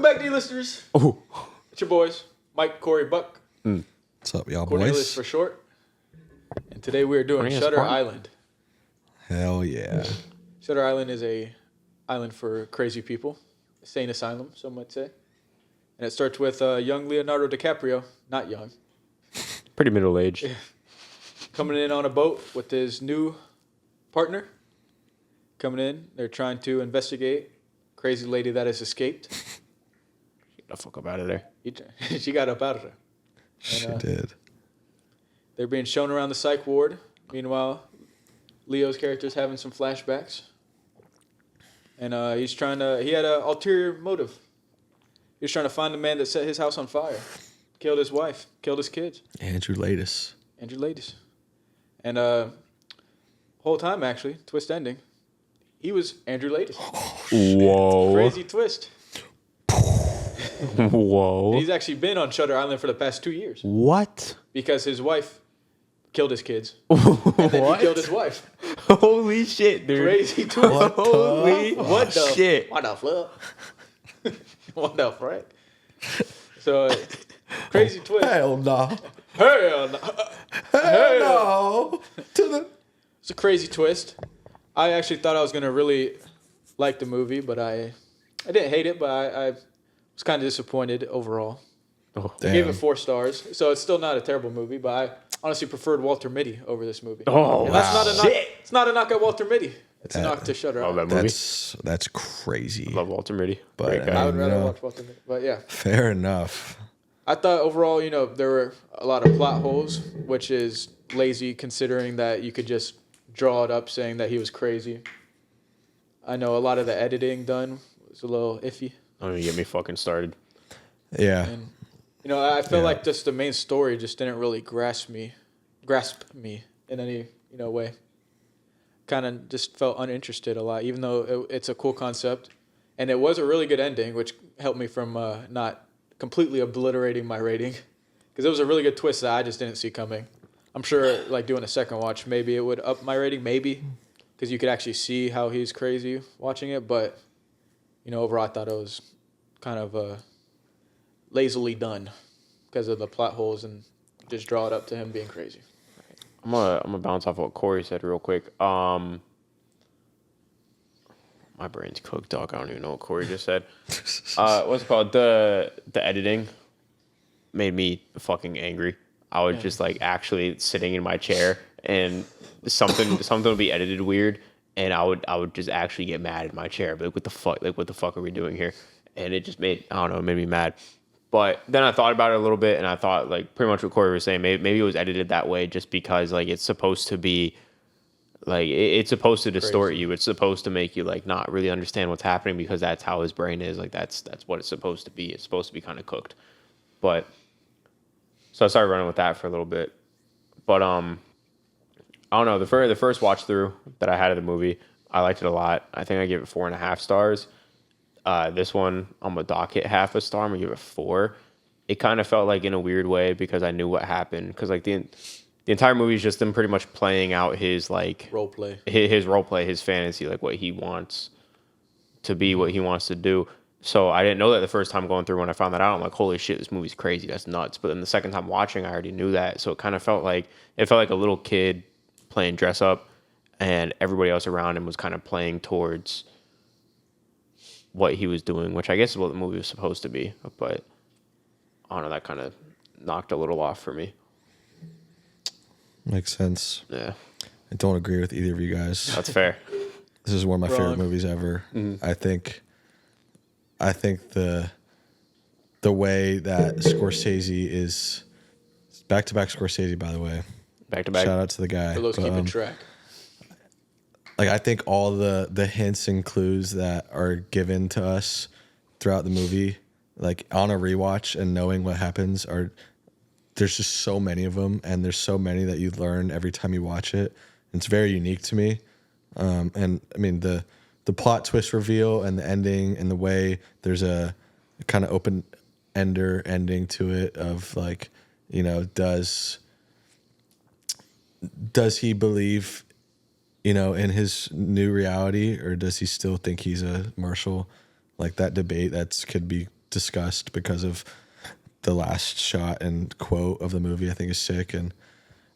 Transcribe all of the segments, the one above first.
back, D-listers. Oh, It's your boys, Mike, Corey, Buck. What's up, y'all Cornelius boys? for short. And today we are doing Cornelius Shutter Park? Island. Hell yeah. Shutter Island is a island for crazy people. A sane asylum, some might say. And it starts with young Leonardo DiCaprio, not young, pretty middle-aged. coming in on a boat with his new partner. Coming in, they're trying to investigate crazy lady that has escaped. Get the fuck up out of there. She got up out of there. She And, did. They're being shown around the psych ward. Meanwhile, Leo's character's having some flashbacks. And he had an ulterior motive. He was trying to find the man that set his house on fire. Killed his wife. Killed his kids. Andrew Laeddis. Andrew Laeddis. And whole time, actually, twist ending, he was Andrew Laeddis. Whoa. Crazy twist. Whoa. And he's actually been on Shutter Island for the past 2 years. What? Because his wife killed his kids. And then he killed his wife. Holy shit, dude. Crazy twist. Holy What the shit. What the fuck? What the frick? So, crazy twist. Hell no. Hell no. Hell no. To the... It's a crazy twist. I actually thought I was going to really like the movie, but I didn't hate it, but I was kind of disappointed overall. Oh, I gave it 4 stars, so it's still not a terrible movie, but I honestly preferred Walter Mitty over this movie. oh And that's wow. not a knock. It's not a knock at Walter Mitty. It's a knock to Shutter Love Island. that movie. That's crazy. Love Walter Mitty. But, Great I guy. would rather you know. watch Walter Mitty, but yeah. Fair enough. I thought overall, there were a lot of plot holes, which is lazy considering that you could just draw it up saying that he was crazy. I know a lot of the editing done was a little iffy. Don't even get me fucking started. Yeah. And, I feel Yeah. like just the main story just didn't really grasp me in any, way. Kind of just felt uninterested a lot, even though it's a cool concept. And it was a really good ending, which helped me from not completely obliterating my rating. Because it was a really good twist that I just didn't see coming. I'm sure, like, doing a second watch, maybe it would up my rating, maybe. Because you could actually see how he's crazy watching it. But, overall, I thought it was kind of lazily done because of the plot holes and just draw it up to him being crazy. I'm gonna bounce off what Corey said real quick. My brain's cooked, dog. I don't even know what Corey just said. What's it called? The editing made me fucking angry. I was just like actually sitting in my chair and something would be edited weird, and I would just actually get mad in my chair. But like, what the fuck? Like, what the fuck are we doing here? And it just made me mad. But then I thought about it a little bit, and I thought, like, pretty much what Corey was saying. Maybe it was edited that way just because, like, it's supposed to be, like, it's supposed to distort you. It's supposed to make you, like, not really understand what's happening because that's how his brain is. Like, that's what it's supposed to be. It's supposed to be kind of cooked. But so I started running with that for a little bit. But I don't know. The first watch through that I had of the movie, I liked it a lot. I think I gave it 4.5 stars. This one, I'm gonna dock it half a star. I'm gonna give it 4. It kind of felt like in a weird way because I knew what happened. Because like the entire movie is just them pretty much playing out his like Role play. his role play, his fantasy, like what he wants to be, what he wants to do. So I didn't know that the first time going through. When I found that out, I'm like, holy shit, this movie's crazy. That's nuts. But then the second time watching, I already knew that. So it kind of felt like a little kid playing dress up, and everybody else around him was kind of playing towards what he was doing, which I guess is what the movie was supposed to be. But I don't know, that kind of knocked a little off for me. Makes sense. Yeah, I don't agree with either of you guys. that's fair. This is one of my favorite Wrong. movies ever. I think the way that Scorsese is back-to-back Scorsese, by the way. Back to back. Shout out to the guy. For those But, keeping track. like, I think all the hints and clues that are given to us throughout the movie, like on a rewatch and knowing what happens, there's just so many of them, and there's so many that you learn every time you watch it. It's very unique to me. And I mean the plot twist reveal and the ending and the way there's a kind of open ender ending to it of like, does he believe, in his new reality, or does he still think he's a marshal? Like, that debate could be discussed because of the last shot and quote of the movie. I think is sick, and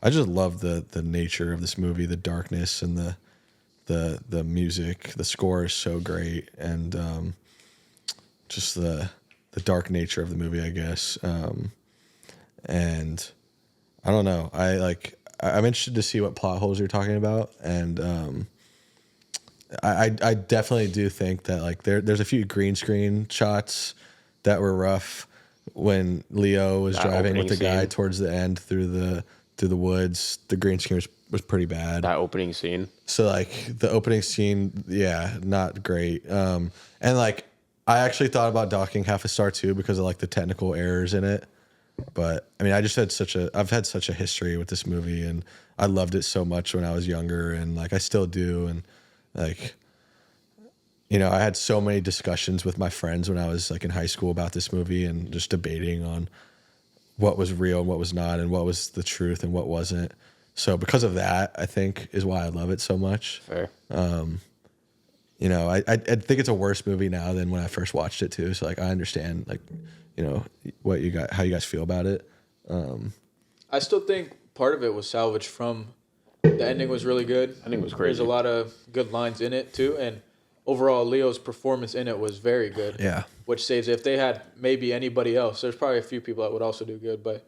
I just love the nature of this movie, the darkness and the music. The score is so great, and just the dark nature of the movie, I guess. And I don't know. I'm interested to see what plot holes you're talking about, and I definitely do think that like there's a few green screen shots that were rough when Leo was driving with the guy towards the end through the woods. The green screen was pretty bad. That opening scene. So like the opening scene, yeah, not great. And like I actually thought about docking half a star too because of like the technical errors in it. But I mean, I've had such a history with this movie, and I loved it so much when I was younger, and like I still do, and like, you know, I had so many discussions with my friends when I was like in high school about this movie and just debating on what was real and what was not, and what was the truth and what wasn't. So because of that, I think is why I love it so much. Fair. You know, I think it's a worse movie now than when I first watched it too. So like I understand like, you know, how you guys feel about it. I still think part of it was salvaged from the ending was really good. I think it was crazy. There's a lot of good lines in it too, and overall Leo's performance in it was very good. Yeah. Which saves it. If they had maybe anybody else, there's probably a few people that would also do good, but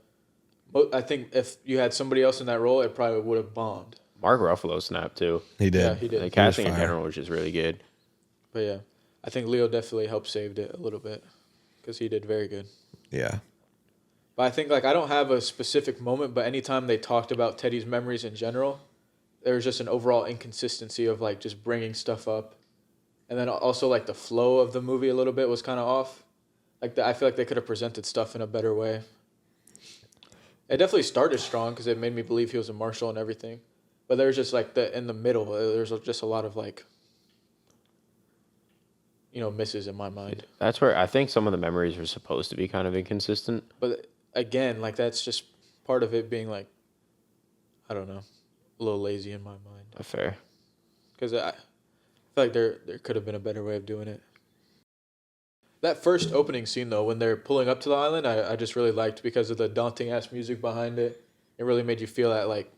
I think if you had somebody else in that role, it probably would have bombed. Mark Ruffalo snapped too. He did. Yeah, he did. The casting in general was just really good. But yeah, I think Leo definitely helped saved it a little bit because he did very good. Yeah. But I think like I don't have a specific moment, but anytime they talked about Teddy's memories in general, there was just an overall inconsistency of like just bringing stuff up. And then also like the flow of the movie a little bit was kind of off. Like I feel like they could have presented stuff in a better way. It definitely started strong because it made me believe he was a marshal and everything. But there's just like in the middle, there's just a lot of like, you know, misses in my mind. That's where I think some of the memories were supposed to be kind of inconsistent. But again, like that's just part of it being like, I don't know, a little lazy in my mind. Fair. Because I feel like there could have been a better way of doing it. That first opening scene, though, when they're pulling up to the island, I just really liked because of the daunting-ass music behind it. It really made you feel that, like,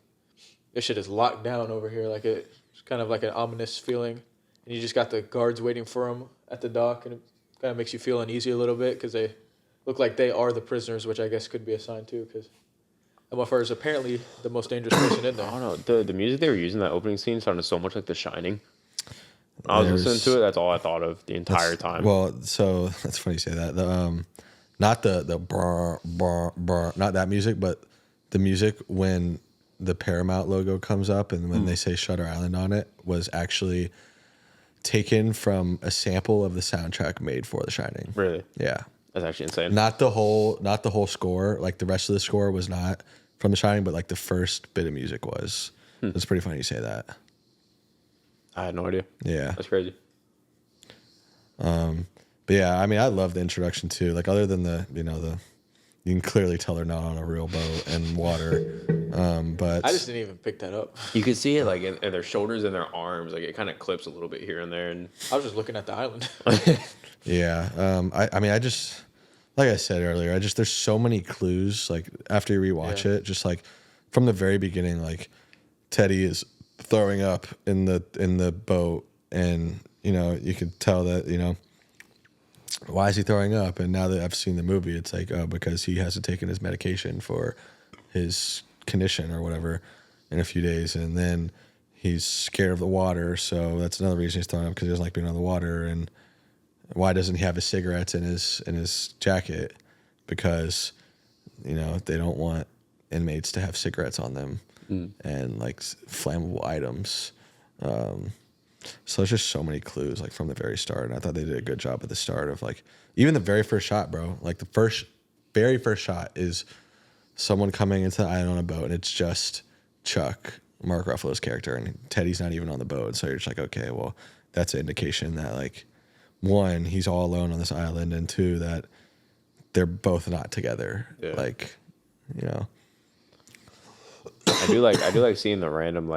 this shit is locked down over here. Like, it's kind of like an ominous feeling. And you just got the guards waiting for them at the dock, and it kind of makes you feel uneasy a little bit because they look like they are the prisoners, which I guess could be a sign, too, because the motherfucker is apparently the most dangerous person in there. I don't know. The music they were using in that opening scene sounded so much like The Shining. When I was listening to it, that's all I thought of the entire time. Well, so that's funny you say that. Not the brr, brr, brr, not that music, but the music when the Paramount logo comes up and when they say Shutter Island on it was actually taken from a sample of the soundtrack made for The Shining. Really? Yeah. That's actually insane. Not the whole score. Like the rest of the score was not from The Shining, but like the first bit of music was. It's pretty funny you say that. I had no idea. Yeah. That's crazy. But yeah, I mean, I love the introduction too. Like other than you can clearly tell they're not on a real boat and water. But I just didn't even pick that up. You could see it like in their shoulders and their arms. Like it kind of clips a little bit here and there. And I was just looking at the island. yeah. I mean, I just, like I said earlier, there's so many clues. Like after you rewatch it, just like from the very beginning, like Teddy is throwing up in the boat, and you know you can tell that, you know, why is he throwing up? And now that I've seen the movie, it's like, oh, because he hasn't taken his medication for his condition or whatever in a few days, and then he's scared of the water, so that's another reason he's throwing up, because he doesn't like being on the water. And why doesn't he have his cigarettes in his jacket? Because, you know, they don't want inmates to have cigarettes on them and like flammable items. So there's just so many clues like from the very start, and I thought they did a good job at the start of like even the very first shot, bro. Like the very first shot is someone coming into the island on a boat, and it's just Chuck, Mark Ruffalo's character, and Teddy's not even on the boat. So you're just like, okay, well, that's an indication that like, one, he's all alone on this island, and two, that they're both not together. Yeah. Like, you know. I do like seeing the random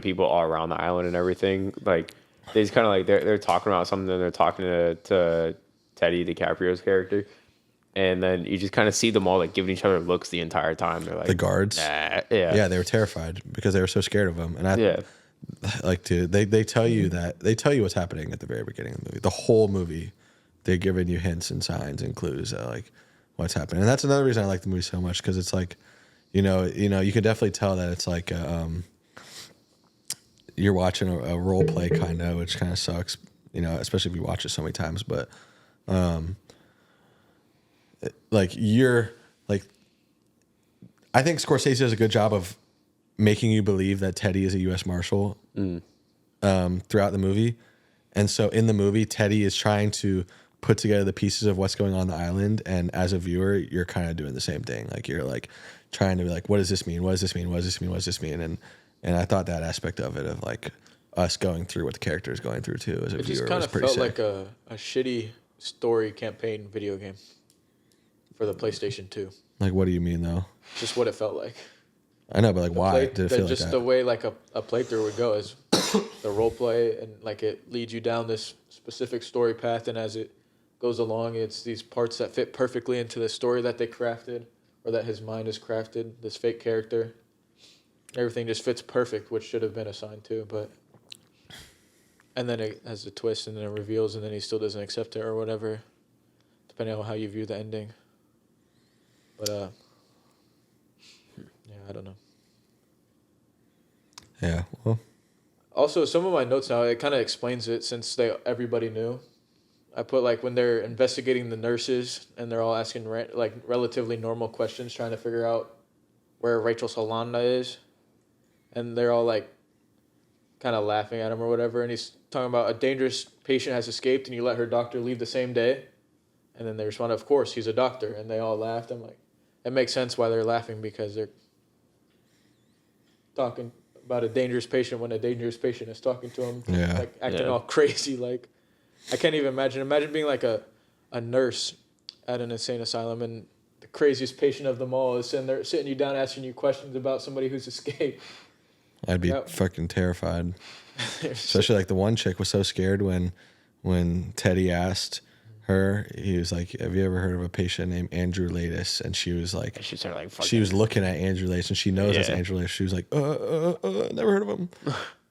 people all around the island and everything. Like they just kind of like they're talking about something, and they're talking to Teddy DiCaprio's character. And then you just kind of see them all like giving each other looks the entire time. They're like The guards. nah. Yeah, they were terrified because they were so scared of him. And like, dude, they tell you that they tell you what's happening at the very beginning of the movie. The whole movie, they're giving you hints and signs and clues that like what's happening. And that's another reason I like the movie so much, because it's like, you can definitely tell that it's like you're watching a role play kind of, which kind of sucks, especially if you watch it so many times. But like I think Scorsese does a good job of making you believe that Teddy is a U.S. Marshal throughout the movie. And so in the movie, Teddy is trying to put together the pieces of what's going on the island. And as a viewer, you're kind of doing the same thing. Like you're like trying to be like, what does this mean? What does this mean? What does this mean? What does this mean? And I thought that aspect of it, of like us going through what the character is going through too, as a viewer, was pretty sick. It just kind of felt like a shitty story campaign video game for the PlayStation 2. Like, what do you mean though? Just what it felt like. I know, but like, why did it feel like that? Just the way like a playthrough would go is the role play, and like it leads you down this specific story path, and as it goes along, it's these parts that fit perfectly into the story that they crafted, or that his mind has crafted, this fake character. Everything just fits perfect, which should have been assigned to, but... And then it has a twist, and then it reveals, and then he still doesn't accept it or whatever, depending on how you view the ending. But, yeah, I don't know. Yeah, well... Also, some of my notes now, it kind of explains it, since everybody knew. I put, like, when they're investigating the nurses, and they're all asking, like, relatively normal questions, trying to figure out where Rachel Solana is, and they're all, like, kind of laughing at him or whatever, and he's talking about a dangerous patient has escaped, and you let her doctor leave the same day, and then they respond, of course, he's a doctor, and they all laughed. I'm like, it makes sense why they're laughing, because they're talking about a dangerous patient when a dangerous patient is talking to him, like acting all crazy. Like, I can't even imagine being like a nurse at an insane asylum, and the craziest patient of them all is sitting you down asking you questions about somebody who's escaped. I'd be fucking terrified. Especially like the one chick was so scared when Teddy asked her, he was like, have you ever heard of a patient named Andrew Laeddis? And she was like, she was looking at Andrew Laeddis, and she knows that's Andrew Laeddis. She was like, never heard of him.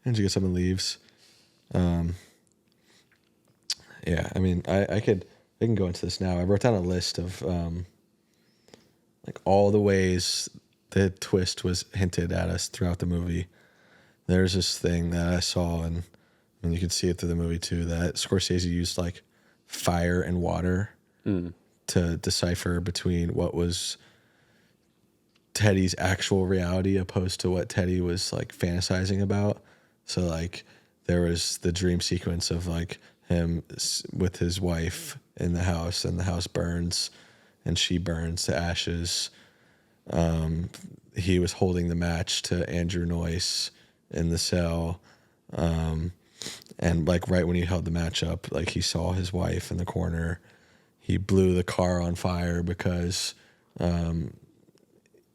And she gets up and leaves. Yeah, I mean, I can go into this now. I wrote down a list of like all the ways the twist was hinted at us throughout the movie. There's this thing that I saw, and you can see it through the movie too, that Scorsese used like fire and water to decipher between what was Teddy's actual reality opposed to what Teddy was like fantasizing about. So like there was the dream sequence of like him with his wife in the house, and the house burns and she burns to ashes. He was holding the match to Andrew Noyce in the cell. And like right when he held the match up, like he saw his wife in the corner. He blew the car on fire because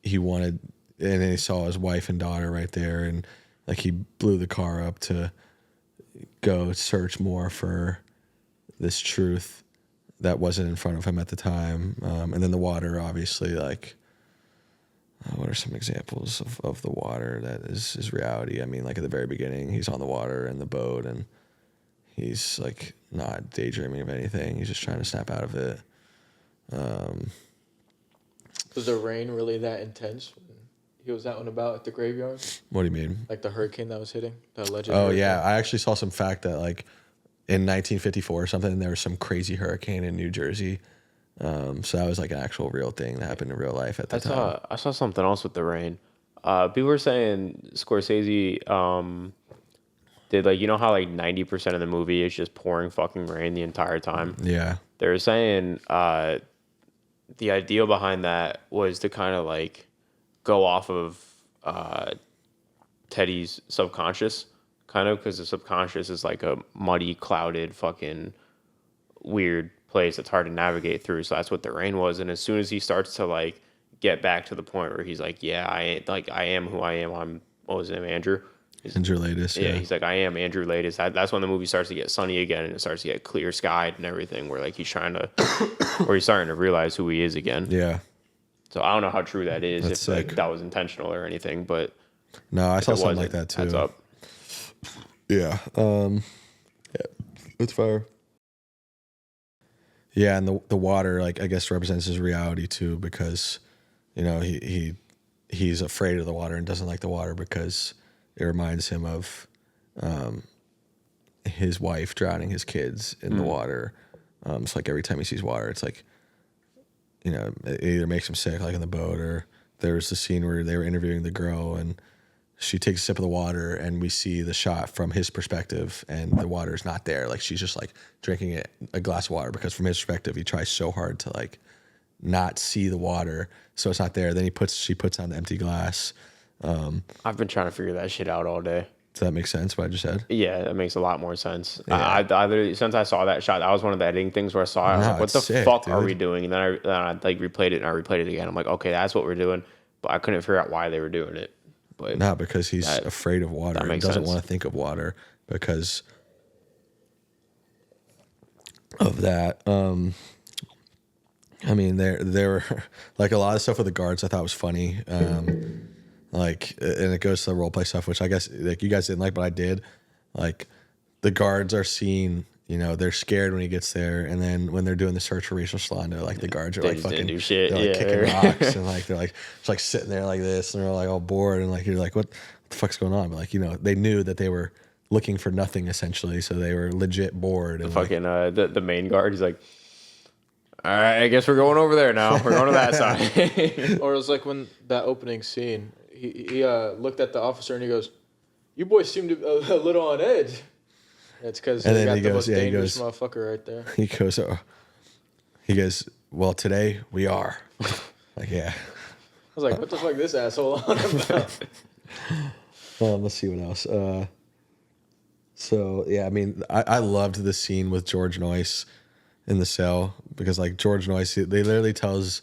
he wanted, and then he saw his wife and daughter right there, and like he blew the car up to go search more for this truth that wasn't in front of him at the time. And then the water, obviously, like, what are some examples of the water that is reality? I mean, like at the very beginning, he's on the water in the boat, and he's like not daydreaming of anything. He's just trying to snap out of it. Was the rain really that intense when he was out and about at the graveyard? What do you mean? Like the hurricane that was hitting? The alleged hurricane? Yeah. I actually saw some fact that like in 1954 or something, there was some crazy hurricane in New Jersey. So that was like an actual real thing that happened in real life at the time. I saw something else with the rain. People were saying Scorsese did like, you know how like 90% of the movie is just pouring fucking rain the entire time? Yeah. They were saying the idea behind that was to kind of like go off of Teddy's subconscious, kind of, because the subconscious is like a muddy, clouded, fucking weird place that's hard to navigate through. So that's what the rain was. And as soon as he starts to like get back to the point where he's like, yeah, I am who I am. What was his name, Andrew? Andrew Laeddis. Yeah, Yeah. he's like, I am Andrew Laeddis. That's when the movie starts to get sunny again, and it starts to get clear skied and everything. Where like he's starting to realize who he is again. Yeah. So I don't know how true that is, That's if like, sick. that was intentional or anything, but No, I if saw it something wasn't, like that too. That's up. Yeah. It's fire. Yeah, and the water, like, I guess represents his reality too, because, you know, he's afraid of the water and doesn't like the water because it reminds him of his wife drowning his kids in the water. It's like every time he sees water, it's like, you know, it either makes him sick, like in the boat, or there was the scene where they were interviewing the girl and she takes a sip of the water and we see the shot from his perspective and the water is not there. Like she's just like drinking a glass of water because from his perspective, he tries so hard to like not see the water. So it's not there. Then she puts on the empty glass. I've been trying to figure that shit out all day. Does that make sense what I just said? Yeah, that makes a lot more sense. Yeah. I literally, since I saw that shot, that was one of the editing things where I saw it. I was No, like, what it's the sick, fuck are dude. we doing? And then I like replayed it and I replayed it again. I'm like, okay, that's what we're doing. But I couldn't figure out why they were doing it. But Not because he's afraid of water. that He makes doesn't sense. want to think of water because of that. I mean, there were like a lot of stuff with the guards I thought was funny. Like, and it goes to the role play stuff, which I guess like you guys didn't like, but I did. Like, the guards are seen, you know, they're scared when he gets there, and then when they're doing the search for Rachel Shalanda, like the guards are They like just didn't fucking do shit. they're like Yeah. kicking rocks and like they're like just like sitting there like this, and they're like all bored, and like you're like, what the fuck's going on? But like, you know, they knew that they were looking for nothing essentially, so they were legit bored. And like, fucking the main guard, he's like, all right, I guess we're going over there now. We're going to that side. Or it was like when that opening scene, he looked at the officer and he goes, "You boys seem to a little on edge." It's because And he then got he the goes- most yeah, he dangerous goes- motherfucker right there. he goes, well, today we are. Like, yeah. I was like, "What the fuck, this asshole on about?" Let's see what else. So yeah, I mean, I loved the scene with George Noyce in the cell because like George Noyce, they literally tells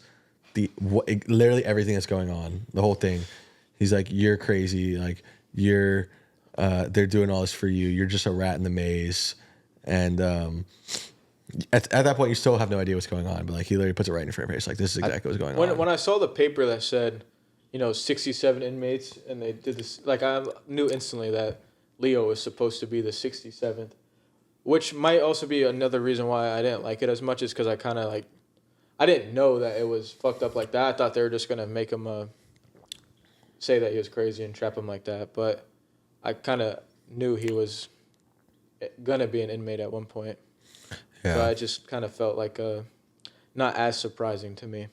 literally everything that's going on, the whole thing. He's like, you're crazy, like you're, they're doing all this for you. You're just a rat in the maze, and at that point, you still have no idea what's going on. But like he literally puts it right in front of your face, like this is exactly what's going on. When I saw the paper that said, 67 inmates, and they did this, like I knew instantly that Leo was supposed to be the 67th, which might also be another reason why I didn't like it as much, is because I kind of like, I didn't know that it was fucked up like that. I thought they were just gonna make him say that he was crazy and trap him like that, but I kind of knew he was gonna be an inmate at one point. Yeah. So I just kind of felt like not as surprising to me.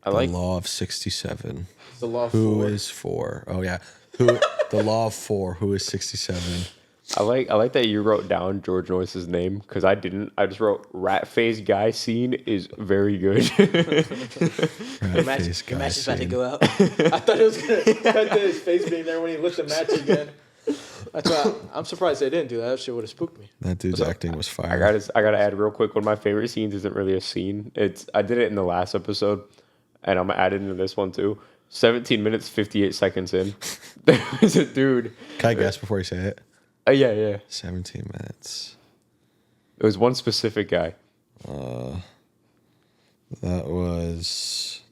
I The like law of 67. The law Who for is 4? Oh yeah. Who the law of 4, who is 67? I like that you wrote down George Noyce's name because I didn't. I just wrote rat face guy scene is very good. The match is about to go out. I thought it was gonna cut to his face being there when he lit the match again. That's why I'm surprised they didn't do that. That shit would have spooked me. That dude's acting was I fire. gotta add real quick. One of my favorite scenes isn't really a scene. I did it in the last episode, and I'm gonna add it into this one too. 17 minutes 58 seconds in, there was a dude. Can I guess before you say it? Yeah. 17 minutes. It was one specific guy. That was.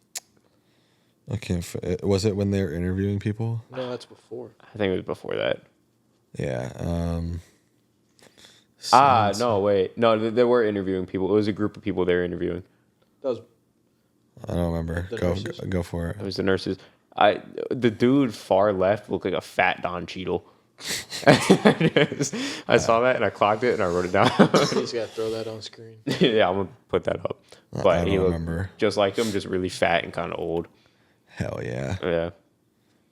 I can't. Was it when they were interviewing people? No, that's before. I think it was before that. Yeah. No, wait. No, they were interviewing people. It was a group of people they were interviewing. That was I don't remember. The Go nurses? go for it. It was the nurses. The dude far left looked like a fat Don Cheadle. I saw that and I clocked it and I wrote it down. you just gotta throw that on screen. Yeah, I'm gonna put that up. I But he don't looked remember. just like him, just really fat and kind of old. Hell yeah, Yeah,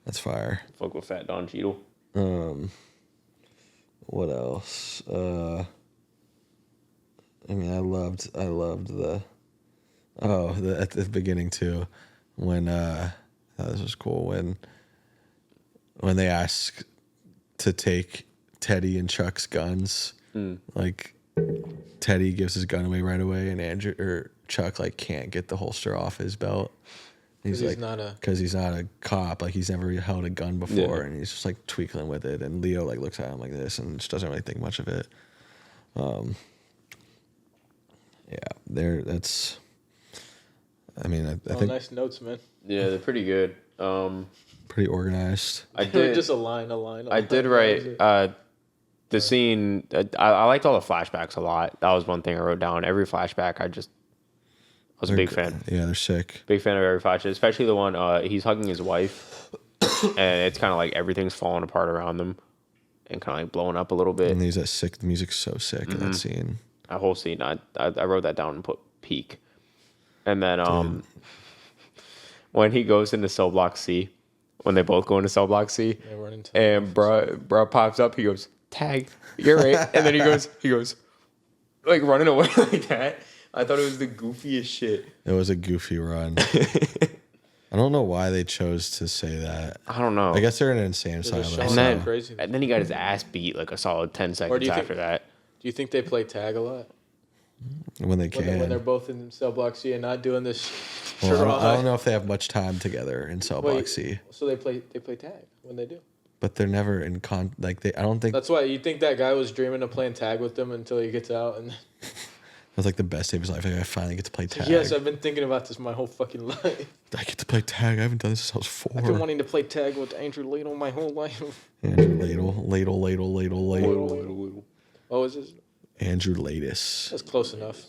that's fire. fuck with fat Don Cheadle. What else? I mean, I loved the at the beginning too, when I thought this was cool when they ask to take Teddy and Chuck's guns. Like Teddy gives his gun away right away, and Chuck like can't get the holster off his belt, He's like, because he's not a cop. Like, he's never held a gun before, and he's just like tweaking with it. And Leo like looks at him like this and just doesn't really think much of it. That's. I mean, I think nice notes, man. Yeah, they're pretty good. Pretty organized. I did just a line. I did write the scene. I liked all the flashbacks a lot. That was one thing I wrote down. Every flashback, I was a big fan. Yeah, they're sick. Big fan of every flashback, especially the one he's hugging his wife, and it's kind of like everything's falling apart around them, and kind of like blowing up a little bit. And he's that sick. The music's so sick in that scene. That whole scene, I wrote that down and put peak. And then when he goes into cell block C, when they both go into cell block C, and bruh pops up, he goes, "Tag, you're right." And then he goes, like running away like that. I thought it was the goofiest shit. It was a goofy run. I don't know why they chose to say that. I don't know. I guess they're in an insane asylum. And then he got his ass beat like a solid 10 seconds after that. Do you think they play tag a lot? When they can. When they're both in cell block C and not doing this. Well, I don't know if they have much time together in cell block C. So they play tag when they do. But they're never in I don't think. That's why you think that guy was dreaming of playing tag with them until he gets out and. It was like the best day of his life. Like, I finally get to play tag. Yes, I've been thinking about this my whole fucking life. I get to play tag. I haven't done this since I was 4. I've been wanting to play tag with Andrew Laeddis my whole life. Andrew Ladle. What was this? Andrew Laeddis. That's close enough.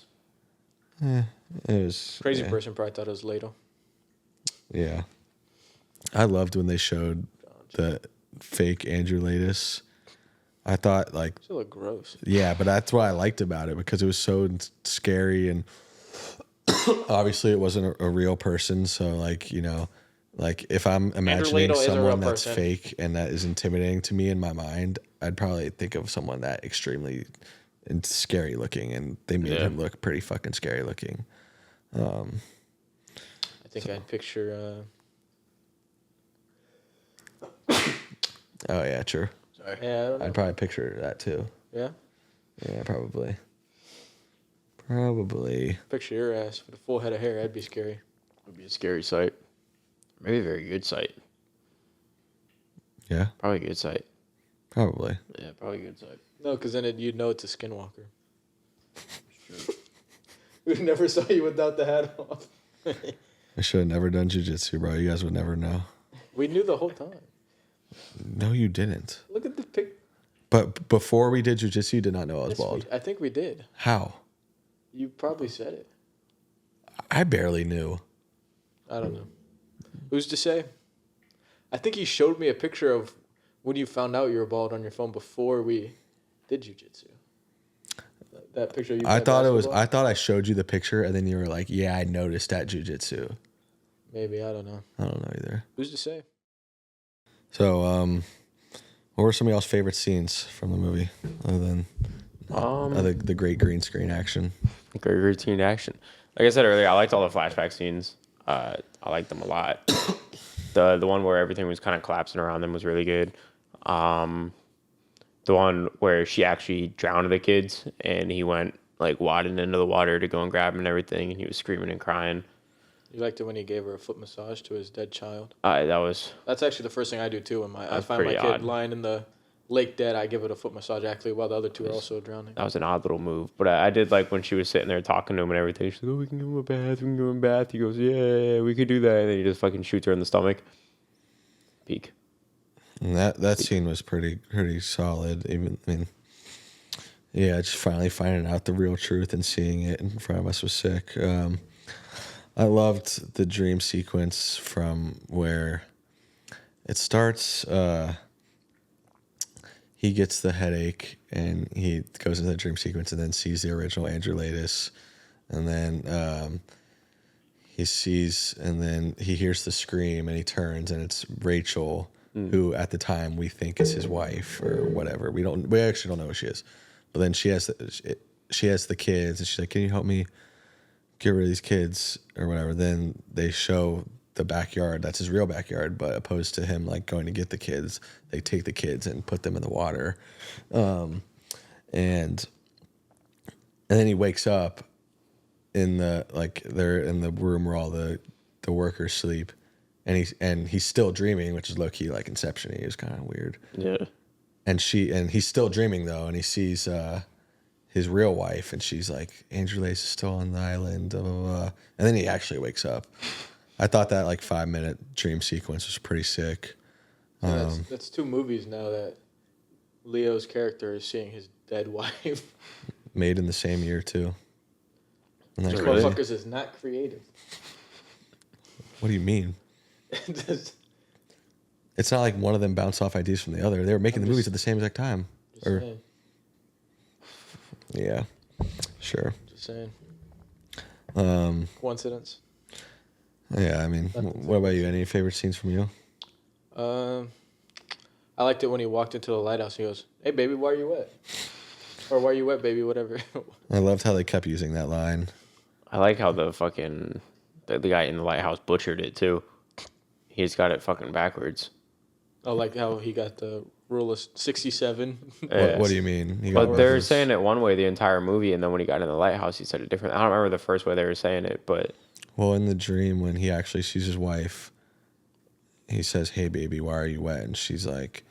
It was crazy person probably thought it was Ladle. Yeah, I loved when they showed the fake Andrew Laeddis. I thought like it looked gross. Yeah, but that's what I liked about it because it was so scary and obviously it wasn't a real person. So like like if I'm imagining someone that's fake and that is intimidating to me in my mind, I'd probably think of someone that extremely and scary looking, and they made him look pretty fucking scary looking. I think I'd picture. Oh yeah, true. Sorry. Yeah, I don't know. I'd probably picture that too. Yeah. Yeah, probably. Probably. Picture your ass with a full head of hair. That'd be scary. Would be a scary sight. Maybe a very good sight. Yeah. Probably a good sight. Probably. Yeah, probably a good sight. No, because then you'd know it's a skinwalker. We never saw you without the hat off. I should have never done jiu-jitsu, bro. You guys would never know. We knew the whole time. No, you didn't. Look at the pic. But before we did jiu-jitsu, you did not know I was bald. I think we did. How? You probably said it. I barely knew. I don't know. Who's to say? I think he showed me a picture of when you found out you were bald on your phone before we did jiu-jitsu. That picture you I thought I showed you the picture and then you were like, yeah, I noticed at jiu-jitsu. Maybe, I don't know. I don't know either. Who's to say? So, what were some of y'all's favorite scenes from the movie other than the great green screen action? Great green screen action. Like I said earlier, I liked all the flashback scenes. I liked them a lot. The one where everything was kind of collapsing around them was really good. The one where she actually drowned the kids and he went like wading into the water to go and grab him and everything, and he was screaming and crying. You liked it when he gave her a foot massage to his dead child? That's actually the first thing I do too. When I find my kid lying in the lake dead, I give it a foot massage actually while the other two are also drowning. That was an odd little move. But I did like when she was sitting there talking to him and everything. She's like, "Oh, we can give him a bath. We can give him a bath." He goes, "Yeah, we could do that." And then he just fucking shoots her in the stomach. Peak. And that scene was pretty solid. Just finally finding out the real truth and seeing it in front of us was sick. I loved the dream sequence from where it starts. He gets the headache and he goes into the dream sequence and then sees the original Andrew Laeddis, and then he hears the scream and he turns and it's Rachel, who at the time we think is his wife or whatever. We actually don't know who she is, but then she has the kids and she's like, "Can you help me get rid of these kids or whatever?" Then they show the backyard. That's his real backyard, but opposed to him like going to get the kids, they take the kids and put them in the water. And then he wakes up in they're in the room where all the the workers sleep, and he's still dreaming, which is low key like Inception. He was kind of weird. Yeah. And he's still dreaming though, and he sees his real wife, and she's like, Andrew Laeddis is still on the island, blah, blah, blah. And then he actually wakes up. I thought that like 5-minute dream sequence was pretty sick. That's 2 movies now that Leo's character is seeing his dead wife. Made in the same year too. And that's Really? Motherfuckers is not creative. What do you mean? Just It's not like one of them bounced off ideas from the other. They were making the movies at the same exact time. saying. Yeah, sure. Just saying. Um, Coincidence. Yeah, I mean, what about you? Any favorite scenes from you? I liked it when he walked into the lighthouse. He goes, "Hey, baby, why are you wet?" Or "Why are you wet, baby?" Whatever. I loved how they kept using that line. I like how the fucking the guy in the lighthouse butchered it too. He's got it fucking backwards. I like how he got the rule of 67. Yeah. What do you mean? But they're saying it one way the entire movie, and then when he got in the lighthouse, he said it different. I don't remember the first way they were saying it, but Well, in the dream, when he actually sees his wife, he says, "Hey, baby, why are you wet?" And she's like,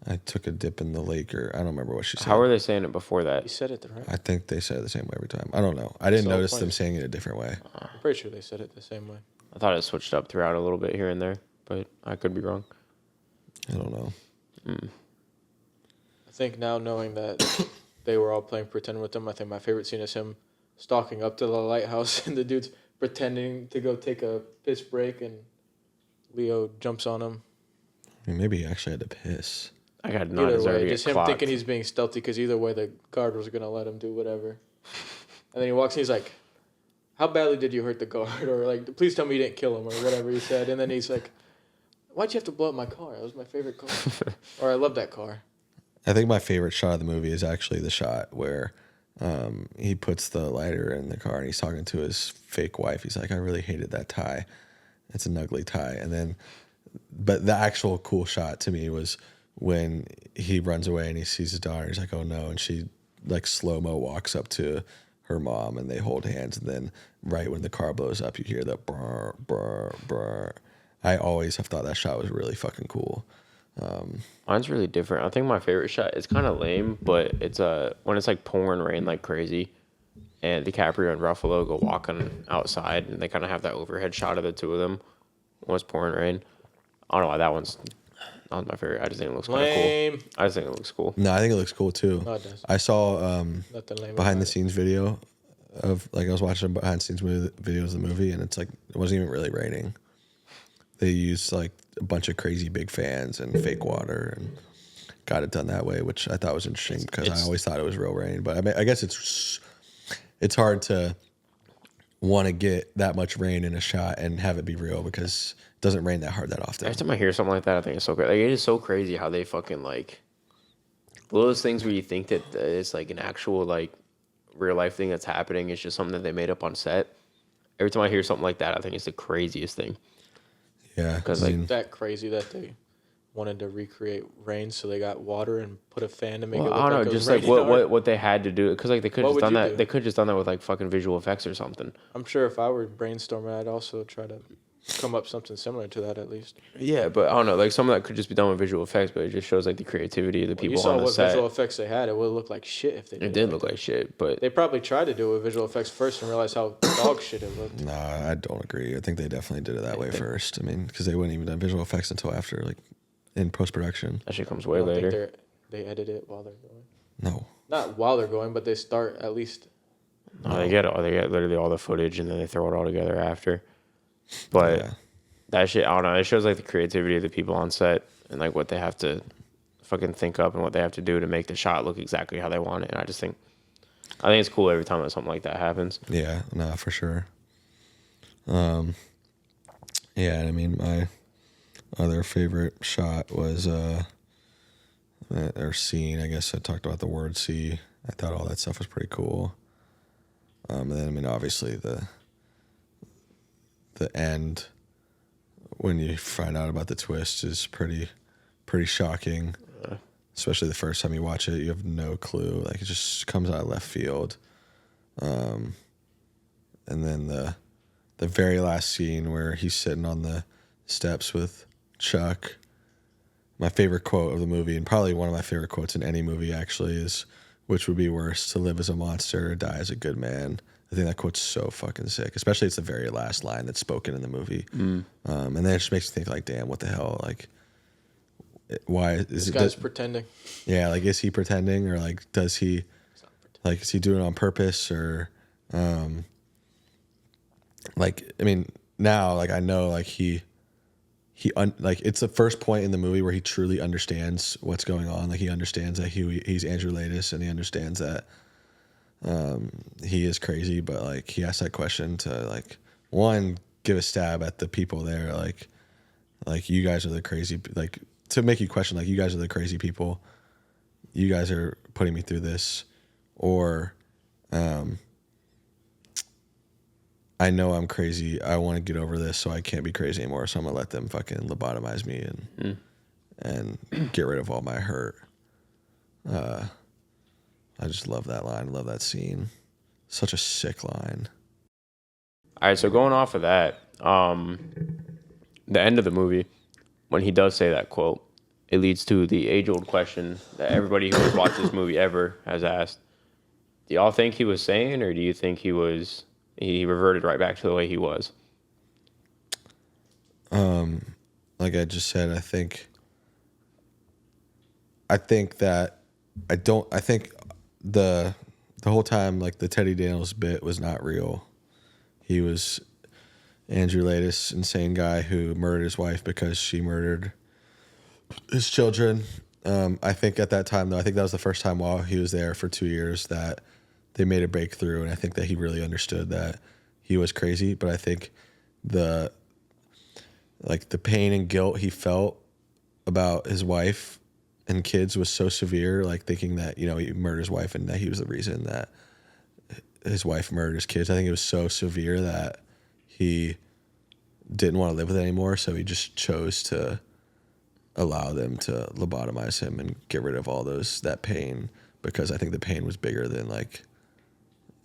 "I took a dip in the lake," or I don't remember what she said. how were they saying it before that? He said it the right. I think they said it the same way every time. I don't know. I didn't So notice funny. them saying it a different way. I'm pretty sure they said it the same way. I thought it switched up throughout a little bit here and there, but I could be wrong. I don't know. I think now knowing that they were all playing pretend with him, I think my favorite scene is him stalking up to the lighthouse and the dude's pretending to go take a piss break and Leo jumps on him. I mean, maybe he actually had to piss. I got not Either deserved way, to just get him clocked. thinking he's being stealthy because either way the guard was going to let him do whatever. And then he walks and he's like, "How badly did you hurt the guard?" Or like, "Please tell me you didn't kill him," or whatever he said. And then he's like, "Why'd you have to blow up my car? It was my favorite car." Or, "I love that car." I think my favorite shot of the movie is actually the shot where he puts the lighter in the car and he's talking to his fake wife. He's like, "I really hated that tie. It's an ugly tie." And then, but the actual cool shot to me was when he runs away and he sees his daughter. He's like, "Oh no!" And she like slow-mo walks up to her mom and they hold hands. And then right when the car blows up, you hear the brr brr brr. I always have thought that shot was really fucking cool. Mine's really different. I think my favorite shot is kind of lame, but it's when it's like pouring rain like crazy, and DiCaprio and Ruffalo go walking outside, and they kind of have that overhead shot of the two of them when it's pouring rain. I don't know why that one's not my favorite. I just think it looks kind of cool. Lame. I just think it looks cool. No, I think it looks cool too. No, it does. I saw Nothing lame behind about the scenes video of like I was watching behind the scenes videos of the movie, and it's like it wasn't even really raining. They used like a bunch of crazy big fans and fake water and got it done that way, which I thought was interesting because I always thought it was real rain. But I mean, I guess it's hard to want to get that much rain in a shot and have it be real because it doesn't rain that hard that often. Every time I hear something like that, I think it's so great. Like, it is so crazy how they fucking like all those things where you think that it's like an actual like real life thing that's happening. It's just something that they made up on set. Every time I hear something like that, I think it's the craziest thing. Yeah, Because I like mean, that crazy that they wanted to recreate rain, so they got water and put a fan to make well, it look I don't know, like it was just like raining hard. what they had to do, because like they could What have would done you that. do? They could just done that with like fucking visual effects or something. I'm sure if I were brainstorming, I'd also try to come up something similar to that at least. Yeah, but I don't know, like some of that could just be done with visual effects, but it just shows like the creativity of the You people saw on the what set. visual effects they had. It would look like shit if they did It did like look that. like shit, but They probably tried to do it with visual effects first and realized how dog shit it looked. nah, I don't agree. I think they definitely did it that way first. I mean, because they wouldn't even done visual effects until after, like, in post production. that shit comes I way don't think later. they edit it while they're going. No, Not while they're going, but they start at least. No, they get literally all the footage and then they throw it all together after. But yeah. that shit, I don't know. It shows like the creativity of the people on set and like what they have to fucking think up and what they have to do to make the shot look exactly how they want it. And I think it's cool every time that something like that happens. Yeah, no, for sure. Yeah, I mean, my other favorite shot was, or scene, I guess I talked about the word "see." I thought all that stuff was pretty cool. And then, I mean, obviously the end when you find out about the twist is pretty shocking. Especially the first time you watch it, you have no clue. Like, it just comes out of left field. And then the very last scene where he's sitting on the steps with Chuck. My favorite quote of the movie, and probably one of my favorite quotes in any movie actually, is, "Which would be worse, to live as a monster or die as a good man?" I think that quote's so fucking sick, especially it's the very last line that's spoken in the movie. And then it just makes you think like, damn, what the hell? Like, why is This it? guy's pretending. Yeah, like, is he pretending, or like, does he, like, is he doing it on purpose, or, like, I mean, now, like, I know, like, like, it's the first point in the movie where he truly understands what's going on. Like, he understands that he's Andrew Laeddis, and he understands that he is crazy, but like, he asked that question to, like, one, give a stab at the people there, like you guys are the crazy, like, to make you question, like, you guys are the crazy people, you guys are putting me through this, or I know I'm crazy, I want to get over this, so I can't be crazy anymore, so I'm gonna let them fucking lobotomize me and get rid of all my hurt. I just love that line. I love that scene. Such a sick line. All right, so going off of that, the end of the movie, when he does say that quote, it leads to the age-old question that everybody who has watched this movie ever has asked. Do y'all think he was sane, or do you think he reverted right back to the way he was? Like I just said, I think that I think the whole time, like, the Teddy Daniels bit was not real. He was Andrew Laeddis, insane guy who murdered his wife because she murdered his children. I think at that time, though, I think that was the first time while he was there for 2 years that they made a breakthrough, and I think that he really understood that he was crazy. But I think the pain and guilt he felt about his wife and kids was so severe, like, thinking that, you know, he murdered his wife and that he was the reason that his wife murdered his kids. I think it was so severe that he didn't want to live with it anymore, so he just chose to allow them to lobotomize him and get rid of all that pain, because I think the pain was bigger than, like,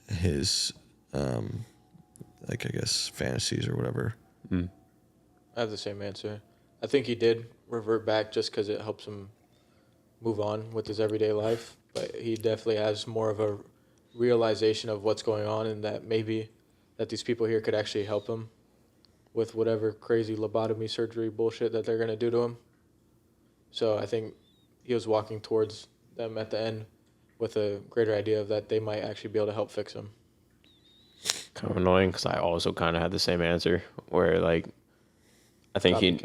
his like, I guess, fantasies or whatever. I have the same answer. I think he did revert back just because it helps him move on with his everyday life, but he definitely has more of a realization of what's going on, and that maybe that these people here could actually help him with whatever crazy lobotomy surgery bullshit that they're going to do to him. So I think he was walking towards them at the end with a greater idea of that they might actually be able to help fix him. Kind of annoying, because I also kind of had the same answer, where, like, I think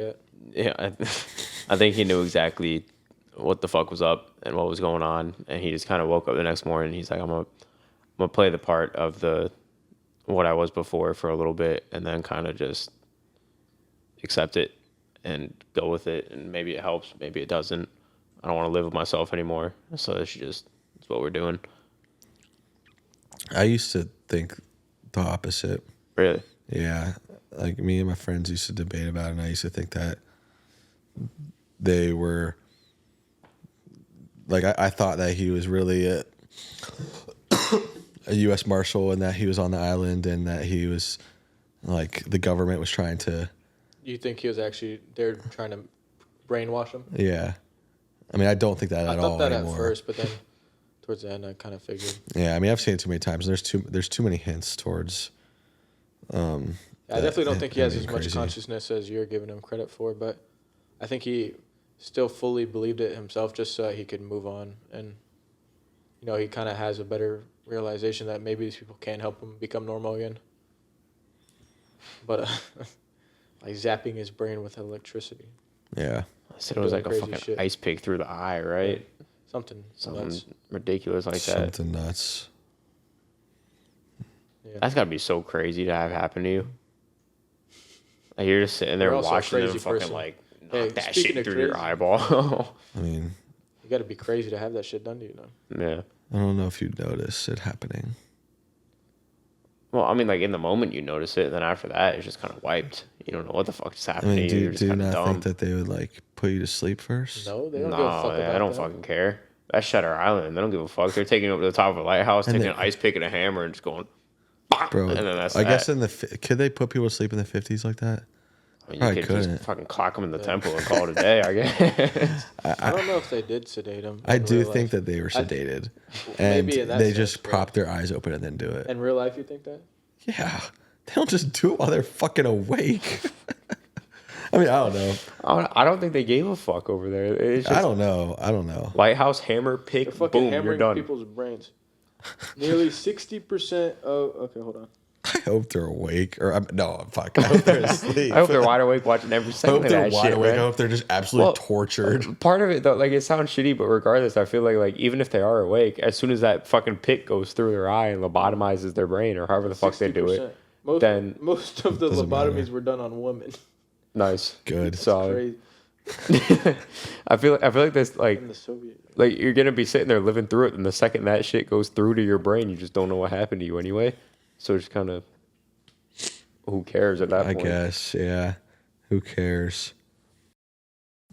I think he knew exactly what the fuck was up and what was going on, and he just kind of woke up the next morning. He's like, I'm gonna play the part of what I was before for a little bit, and then kind of just accept it and go with it, and maybe it helps, maybe it doesn't. I don't want to live with myself anymore, so it's what we're doing. I used to think the opposite. Really? Yeah. Like, me and my friends used to debate about it, and I used to think that they were, like, I thought that he was really a U.S. Marshal, and that he was on the island, and that he was, like, the government was trying to... You think he was actually there trying to brainwash him? Yeah. I mean, I don't think that at all anymore. I thought that at first, but then towards the end I kind of figured. Yeah, I mean, I've seen it too many times. There's too many hints towards... I definitely don't think he has as much crazy consciousness as you're giving him credit for, but I think he still fully believed it himself just so that he could move on. And, you know, he kind of has a better realization that maybe these people can help him become normal again. But, like, zapping his brain with electricity. Yeah. I said it was like a fucking shit. ice pick through the eye, right? Something nuts. Ridiculous like that. Something nuts. Yeah. That's gotta be so crazy to have happen to you. Like, you're just sitting there You're also a watching them crazy fucking person. like knock Hey, that speaking shit of through your crazy. eyeball. I mean, You got to be crazy to have that shit done to you, though. Yeah. I don't know if you'd notice it happening. Well, I mean, like, in the moment you notice it, and then after that, it's just kind of wiped. You don't know what the fuck is I happening. mean, to you. You're do just you kind of not dumb. think that they would, like, put you to sleep first? No, they don't give a fuck about I don't that. fucking care. That's Shutter Island. They don't give a fuck. They're taking you up to the top of a lighthouse, And taking an ice pick and a hammer, and just going. Bro, and then that's I guess could they put people to sleep in the 50s like that? I mean, Probably you could couldn't. just fucking clock them in the temple and call it a day, I guess. I don't know if they did sedate him. I do think that they were sedated, and maybe in that they sense, just but- prop their eyes open and then do it. In real life, you think that? Yeah, they don't just do it while they're fucking awake. I mean, I don't know. I don't think they gave a fuck over there. It's just I don't know. lighthouse, hammer, They're pick, fucking boom, you're hammering done. people's brains. Nearly 60% of... Okay, hold on. I hope they're awake, or no, fuck. I hope they're asleep. I hope they're wide awake watching every I second hope of they're that wide shit, awake. man. I hope they're just absolutely Well, tortured. Part of it though, like it sounds shitty, but regardless, I feel like even if they are awake, as soon as that fucking pick goes through their eye and lobotomizes their brain, or however the fuck they do it, 60%. then Most of the Doesn't lobotomies matter. were done on women. nice, Good. solid. Crazy. I feel like this In like the Soviet. like you're gonna be sitting there living through it, and the second that shit goes through to your brain, you just don't know what happened to you anyway. So it's kind of who cares at that I point? guess, yeah. Who cares?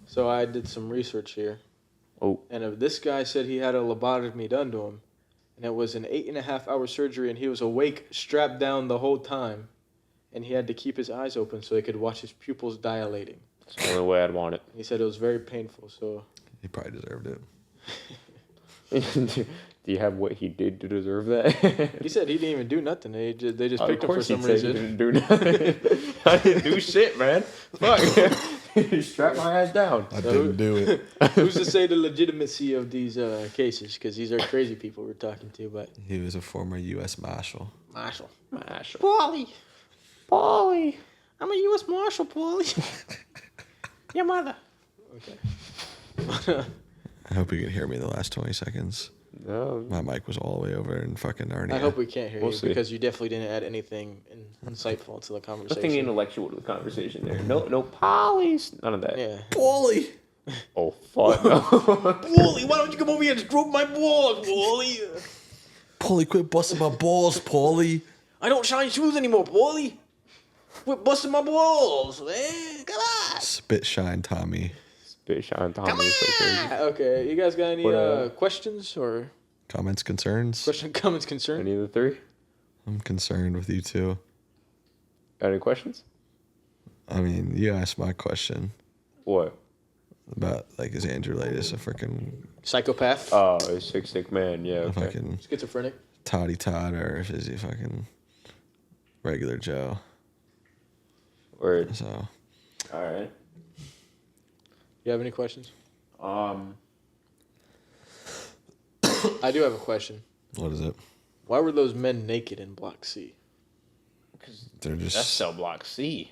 So I did some research here. Oh, And this guy said he had a lobotomy done to him. And it was an 8.5-hour surgery, and he was awake, strapped down the whole time. And he had to keep his eyes open so he could watch his pupils dilating. it's the only way I'd want He said it was very painful, so... He probably deserved it. it. Do you have what he did to deserve that? He said he didn't even do nothing. They just Of picked him for course some he'd say he reason. didn't do nothing. I didn't do shit, man. Fuck. Strap my ass down. I didn't do it. Who's to say the legitimacy of these cases? Because these are crazy people we're talking to, but... He was a former U.S. Marshal. Marshal. Marshall. Paulie. I'm a U.S. Marshal, Paulie. Your mother. Okay. I hope you can hear me the last 20 seconds. No. My mic was all the way over in fucking Narnia. I hope we can't hear We'll you see. because you definitely didn't add anything insightful to the conversation. Nothing intellectual to the conversation there. No polys. None of that. Yeah. Paulie! Oh, fuck no. Paulie, why don't you come over here and stroke my balls, Paulie? Paulie, quit busting my balls, Paulie. I don't shine shoes anymore, Paulie. Quit busting my balls, man. Come on. Spit shine, Tommy. Spit shine Tommy is so crazy. Okay, you guys got any What, questions or Comments, concerns? comments, concerns? Any of the three? I'm concerned with you too. Got any questions? I mean, you asked my question What? about, like, is Andrew Laeddis a freaking Psychopath? Oh, a sick man. Yeah, okay. fucking Schizophrenic? Toddy Todd, or if is he fucking regular Joe? Word. So, All right. You have any questions? I do have a question. what is it? Why were those men naked in Block C? They're That's just cell block C.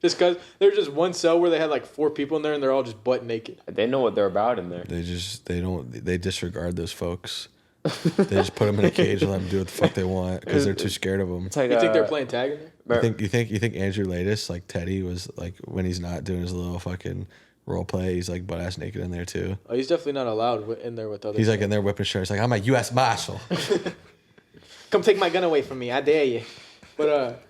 Just because there's just one cell where they had like 4 people in there and they're all just butt naked. They know what they're about in there. they disregard those folks. They just put them in a cage and let them do what the fuck they want because they're too scared of them. It's like You think they're playing tag in there? You think Andrew Laeddis, like Teddy, was like when he's not doing his little fucking role play, he's like butt ass naked in there too. Oh, he's definitely not allowed in there with others. He's like in there whipping shirts, like I'm a U.S. Marshal. Come take my gun away from me, I dare you. But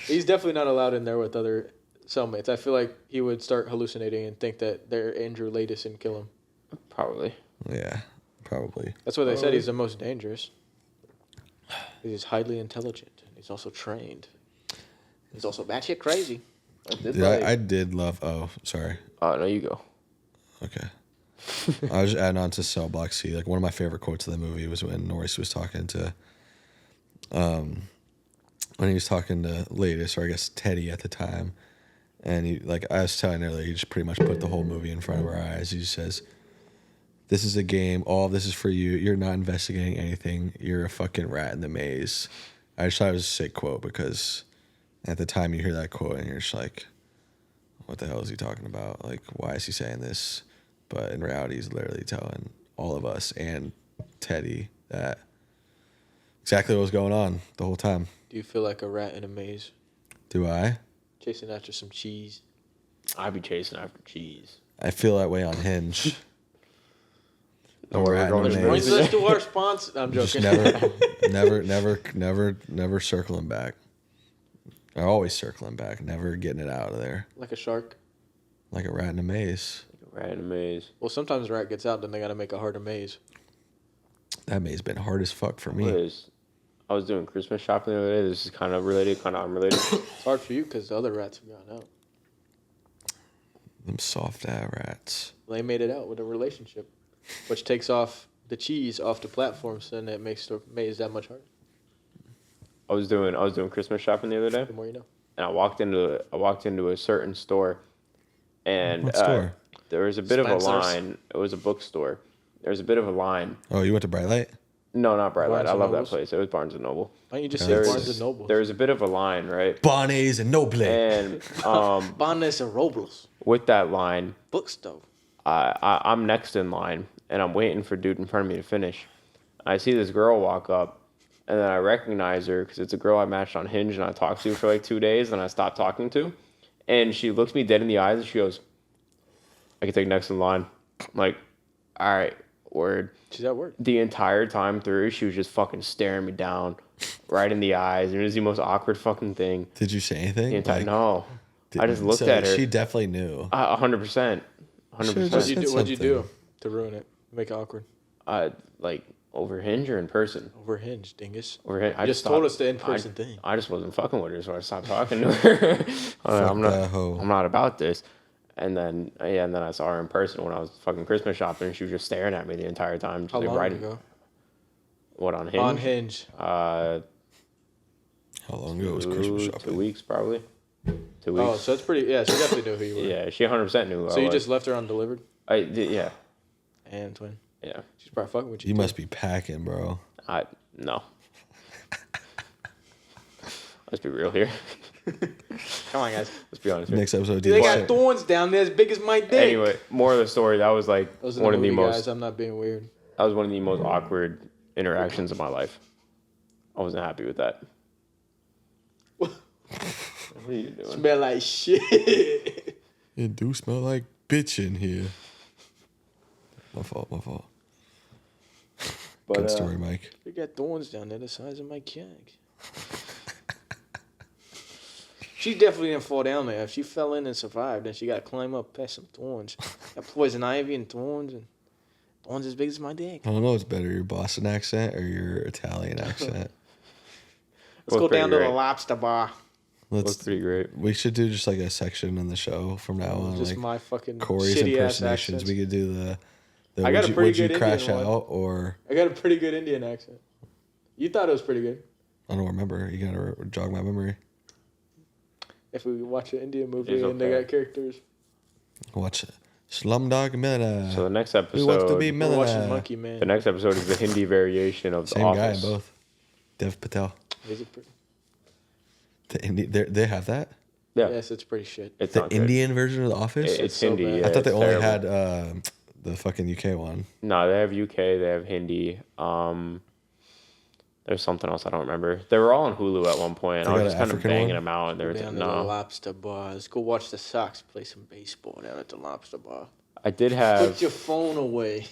he's definitely not allowed in there with other cellmates. I feel like he would start hallucinating and think that they're Andrew Laeddis and kill him. Probably. Yeah, probably. That's what they said. He's the most dangerous. He's highly intelligent. And he's also trained. He's also batshit crazy. I did love. Oh, sorry. Oh, no, you go. Okay. I was just adding on to Cell Block C. Like one of my favorite quotes of the movie was when Norris was talking to, when he was talking to Laeddis, or I guess Teddy at the time, and he, like I was telling earlier, he just pretty much put the whole movie in front of our eyes. He just says, "This is a game. All of this is for you. You're not investigating anything. You're a fucking rat in the maze." I just thought it was a sick quote because at the time you hear that quote and you're just like, what the hell is he talking about? Like, why is he saying this? But in reality, he's literally telling all of us and Teddy that exactly what was going on the whole time. Do you feel like a rat in a maze? Do I? Chasing after some cheese. I'd be chasing after cheese. I feel that way on Hinge. Don't worry, rat we're in going a to Brings maze. us to our sponsor. I'm Just joking. never circling back. I'm always circling back, never getting it out of there. Like a shark. Like a rat in a maze. Rat in a maze. Well, sometimes a rat gets out, then they got to make a harder maze. That maze been hard as fuck for What me. is I was doing Christmas shopping the other day. This is kind of related, kind of unrelated. It's hard for you because the other rats have gone out. Them soft ass rats. They made it out with a relationship, which takes off the cheese off the platforms, and it makes the maze that much harder. I was doing Christmas shopping the other day, The more you know. and I walked into a certain store, and What store? there was a bit of a Spencer's. line. It was a bookstore. There was a bit of a line. Oh, you went to Bright Light? No, not Bright Light. Barnes I and love that Nobles? place. It was Barnes and Noble. Why don't you just Yeah, say there's- Barnes and Noble? There was a bit of a line, right? Bonnie's and Noble. And Barnes and Robles. with that line, Bookstore. I'm next in line, and I'm waiting for dude in front of me to finish. I see this girl walk up, and then I recognize her because it's a girl I matched on Hinge and I talked to for like 2 days, and I stopped talking to. And she looks me dead in the eyes and she goes, I can take next in line. I'm like, all right, word. She's at work. The entire time through, she was just fucking staring me down right in the eyes. And it was the most awkward fucking thing. Did you say anything? The entire, Like, no. I just looked so at her. She definitely knew. 100%. Should've 100%. just- What'd you do something. to ruin it? Make it awkward? Like over Hinge or in person? Over Hinge, dingus. Over Hinge. I You just told us the in-person thing. I just wasn't fucking with her, so I stopped talking to her. I'm that hoe. not about this. And then I saw her in person when I was fucking Christmas shopping, and she was just staring at me the entire time. Just How like long right ago? What, on Hinge? On Hinge. Uh, How long ago was Christmas shopping? 2 weeks probably. 2 Oh, weeks. so it's pretty. Yeah, she definitely knew who you were. Yeah, she 100% knew. Who So I you was. just left her undelivered, Yeah, and twin. yeah. She's probably fucking with you. You too. must be packing, bro. No. Let's be real here. Come on, guys. Let's be honest here. Next episode, They do got thorns down there as big as my dick. Anyway, more of the story. That was like Those are one the of the movie most. guys. I'm not being weird. That was one of the most awkward interactions of my life. I wasn't happy with that. What are you doing? Smell like shit. It do smell like bitch in here. My fault. But, Good story, Mike. They got thorns down there the size of my keg. She definitely didn't fall down there. If she fell in and survived, then she got to climb up past some thorns. Got poison ivy and thorns as big as my dick. I don't know what's better, your Boston accent or your Italian accent. Let's go Both pretty down to the great. lobster bar. That's Let's. pretty great. We should do just like a section in the show from now on, Just like my fucking Corey's shitty ass impersonations. accents. We could do the I got a pretty would you good crash Indian one. out or I got a pretty good Indian accent. You thought it was pretty good. I don't remember. You gotta jog my memory. If we watch an Indian movie It's and they okay. got characters. Watch Slumdog Millionaire. So the next Who wants to be episode, We're watching millionaire? Monkey Man. the next episode is the Hindi variation of Same The guy in Office. both. Dev Patel. Is it pretty? They have that. Yeah, Yes, it's pretty shit. it's The not good. Indian version of The Office. It's so Hindi. bad. Yeah, I thought they it's only terrible. had the fucking UK one. No, they have UK. They have Hindi. There's something else I don't remember. They were all on Hulu at one point. They I was got just an kind of African banging one? them out, and they were Down to the no. lobster bar. Let's go watch the Sox play some baseball down at the lobster bar. I did Put have. your phone away.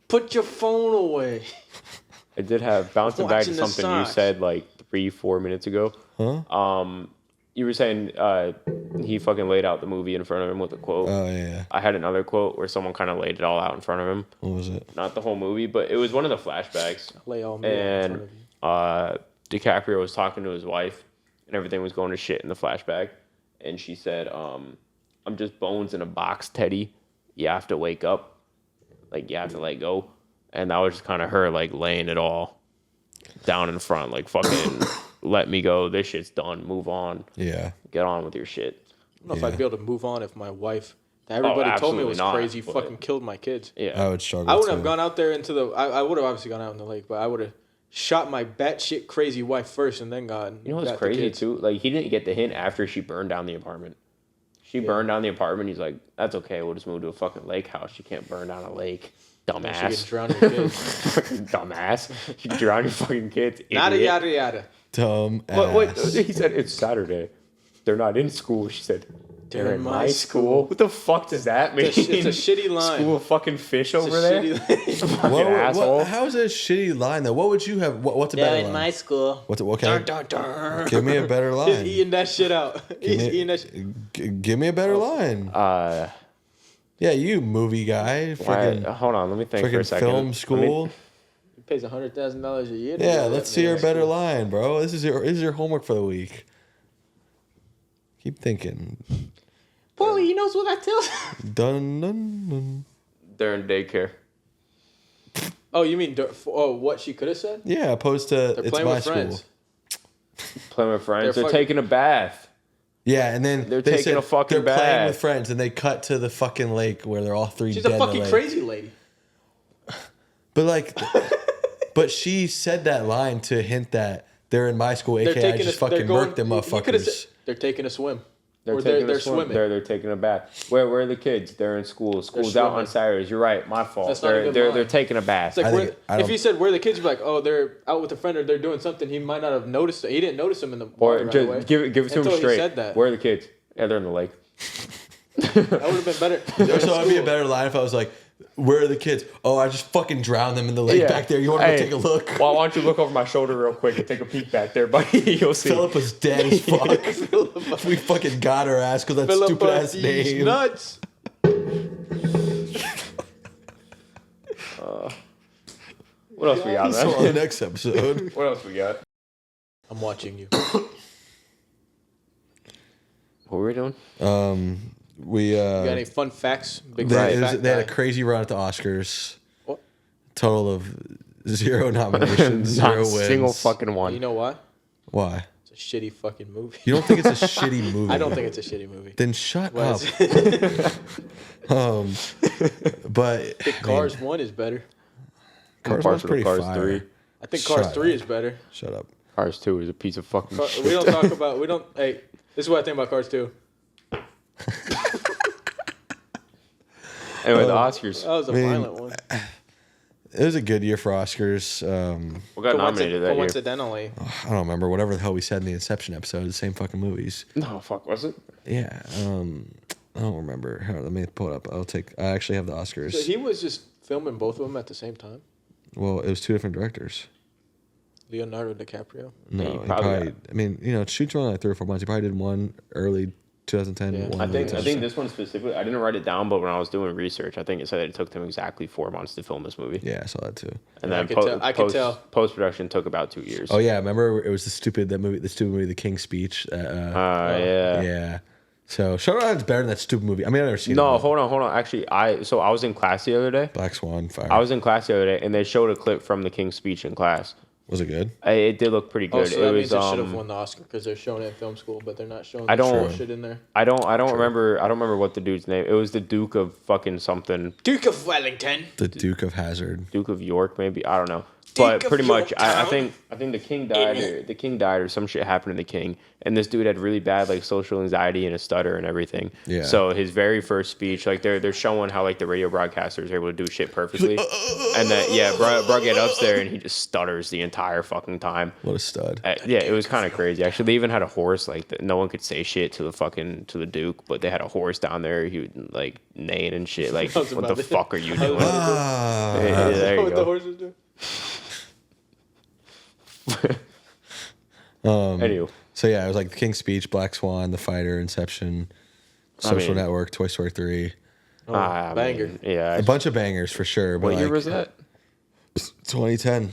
Put your phone away. I did have bouncing back to Watching the something you Sox. said like 3-4 minutes ago. Huh? You were saying he fucking laid out the movie in front of him with a quote. Oh yeah. I had another quote where someone kind of laid it all out in front of him. What was it? Not the whole movie, but it was one of the flashbacks. Lay all me out in front And of you. DiCaprio was talking to his wife, and everything was going to shit in the flashback. And she said, I'm just bones in a box, Teddy. You have to wake up. Like, you have to let go. And that was just kind of her, like, laying it all down in front. Like, fucking, let me go. This shit's done. Move on. Yeah. Get on with your shit. I don't know if Yeah. I'd be able to move on if my wife, that everybody told me absolutely was not, crazy, but- fucking killed my kids. Yeah. I would struggle. I wouldn't too. have gone out there into the. I would have obviously gone out in the lake, but I would have shot my batshit crazy wife first and then gone. You know what's got the crazy, kids. too? Like, he didn't get the hint after she burned down the apartment. She burned down the apartment. He's like, that's okay. We'll just move to a fucking lake house. You can't burn down a lake. She could Dumbass. drown your kids. Fucking dumbass. You drown your fucking kids. Yada idiot. yada yada. Dumb But wait, ass. he said it's Saturday. They're not in school. She said they're in my school. school. What the fuck does that mean? It's a shitty line. School of fucking fish It's a over there. shitty line. Fucking asshole. How's that a shitty line though? What would you have? What's a better line? school. What's what kind? Dun, dun. Give me a better He's line. eating that shit out. He's eating that shit. Give me a better line. Yeah, you movie guy. Why, Freaking hold on, let me think for a freaking second. film Let me- school. He pays $100,000 a year. To Yeah, do let's that, see man. your better line, bro. This is your homework for the week. Keep thinking. Paulie, he knows what I tell. Dun dun dun. They're in daycare. Oh, you mean what she could have said? Yeah, opposed to They're it's playing my with school. friends. Playing with friends. They're They're taking a bath. Yeah, and then They're they taking said a fucking they're playing bath. with friends, and they cut to the fucking lake where they're all three She's dead a in the fucking lake. crazy lady. But like, but she said that line to hint that they're in my school, aka I just fucking murked them motherfuckers. They're taking a swim. They're Or taking they're a swim. swimming. They're taking a bath. Where are the kids? They're in school. School's out on swimming. Saturdays. You're right. My fault. That's not a good They're line. taking a bath. It's like I if don't- he said where the kids, you'd be like, oh, they're out with a friend or they're doing something. He might not have noticed it. He didn't notice them in the water Or right just away. give it to Until him he straight. said that. Where are the kids? Yeah, they're in the lake. That would have been better. They're So in it'd be a school. better line if I was like, "Where are the kids? Oh, I just fucking drowned them in the lake Yeah. back there. You want to Hey, go take a look?" Well, why don't you look over my shoulder real quick and take a peek back there, buddy? You'll see. Philip was dead as fuck. We fucking got her ass because that Philippa, stupid ass these name. nuts. What else we got, So on the man? next episode, What else we got? I'm watching you. What were we doing? we You got any fun facts? Big they, fat it was- fact they had a guy. crazy run at the Oscars. What? Total of 0 nominations, Not 0 a wins. single fucking one. You know why? Why? It's a shitty fucking movie. You don't think it's a shitty movie? I don't think it's a shitty movie. Then shut Why up. is it? But I think Cars 1 is better. Cars Partial one's to pretty Cars fire. 3. I think Shut Cars 3 up. is better. Shut up. Cars 2 is a piece of fucking shit. We don't talk about. We don't. Hey, this is what I think about Cars 2. Anyway, the Oscars. That was a violent one. It was a good year for Oscars. What got nominated that year? Coincidentally, I don't remember whatever the hell we said in the Inception episode. The same fucking movies. No, fuck, was it? Yeah. I don't remember. Here, let me pull it up. I actually have the Oscars. so he was just filming both of them at the same time. Well, it was 2 different directors. Leonardo DiCaprio. No, he he probably probably. I mean, it shoots only like 3 or 4 months. He probably did one early 2010. Yeah. One I late think 2010. this one specifically. I didn't write it down, but when I was doing research, I think it said that it took them exactly 4 months to film this movie. Yeah, I saw that too. And Yeah, then I could tell. Post production took about 2 years. Oh yeah, remember it was the stupid movie, The King's Speech. Yeah. Yeah. So Shutterisland's better than that stupid movie. I mean, I've never seen it. No, but hold on. Actually, I was in class the other day. Black Swan, fire. I was in class the other day, and they showed a clip from the King's Speech in class. Was it good? It did look pretty Oh, good. so that it means was it should have won the Oscar because they're showing it in film school, but they're not showing I the don't- shit in there. I don't remember what the dude's name. It was the Duke of fucking something. Duke of Wellington. The Duke of Hazzard. Duke of York, maybe, I don't know. But of pretty much, I Yorktown. think the king died, or some shit happened to the king, and this dude had really bad like social anxiety and a stutter and everything. Yeah. So his very first speech, like they're showing how like the radio broadcasters are able to do shit perfectly, and then bro get up there and he just stutters the entire fucking time. What a stud. Yeah, it was kind of crazy. Actually, they even had a horse. Like no one could say shit to the Duke, but they had a horse down there. He would like neighing and shit. Like, I was what about the to- fuck are you I was doing? about Yeah, there you what the go. horse was doing? Anywho, So yeah, it was like The King's Speech, Black Swan, The Fighter, Inception, Social mean- Network, Toy Story 3. I banger. mean, yeah. A bunch of bangers for sure. But What year like, was that? 2010.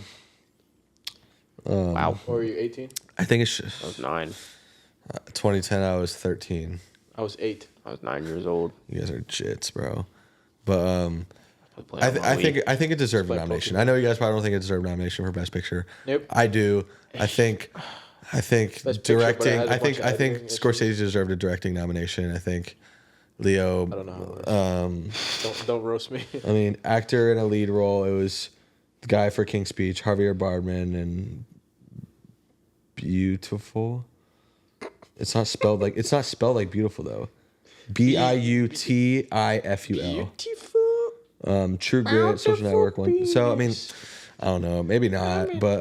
Wow, Or were you 18? I think it's I was 9. 2010. I was 13. I was 8. I was 9 years old. You guys are jits, bro. But Playing on my Wii. I think it deserved a Play nomination. Pokemon. I know you guys probably don't think it deserved a nomination for Best Picture. Nope. I do. I think Best Picture, but it directing. has a I think bunch of editing issues. Scorsese deserved a directing nomination. I think Leo. I don't know how it works. Don't roast me. I mean, actor in a lead role. It was the guy for King's Speech, Javier Bardem, and Beautiful. It's not spelled like beautiful though. Biutiful. Beautiful. True Grit, Social Network one. So I mean, I don't know, maybe not, but